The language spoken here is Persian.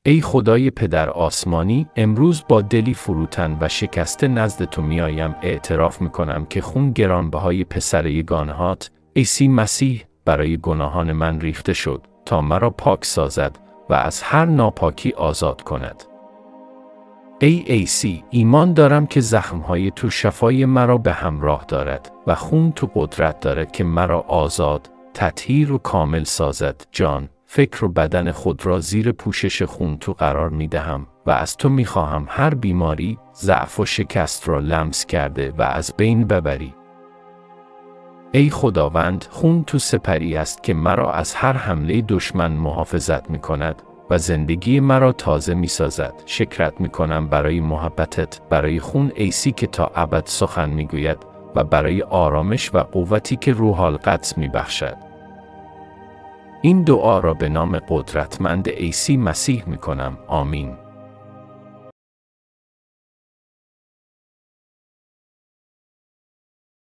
ای خدای پدر آسمانی، امروز با دلی فروتن و شکسته نزد تو میایم. اعتراف میکنم که خون گرانبهای پسر یگانهات، عیسی مسیح، برای گناهان من ریخته شد تا مرا پاک سازد و از هر ناپاکی آزاد کند. ای عیسی، ایمان دارم که زخمهای تو شفای مرا به همراه دارد و خون تو قدرت دارد که مرا آزاد، تطهیر و کامل سازد. جان، فکر و بدن خود را زیر پوشش خون تو قرار می دهم و از تو می خواهم هر بیماری، ضعف و شکست را لمس کرده و از بین ببری. ای خداوند، خون تو سپری است که مرا از هر حمله دشمن محافظت می کند و زندگی مرا تازه می سازد. شکرت می کنم برای محبتت، برای خون عیسی که تا ابد سخن می گوید و برای آرامش و قوتی که روح القدس می بخشد. این دعا را به نام قدرتمند عیسی مسیح می کنم. آمین.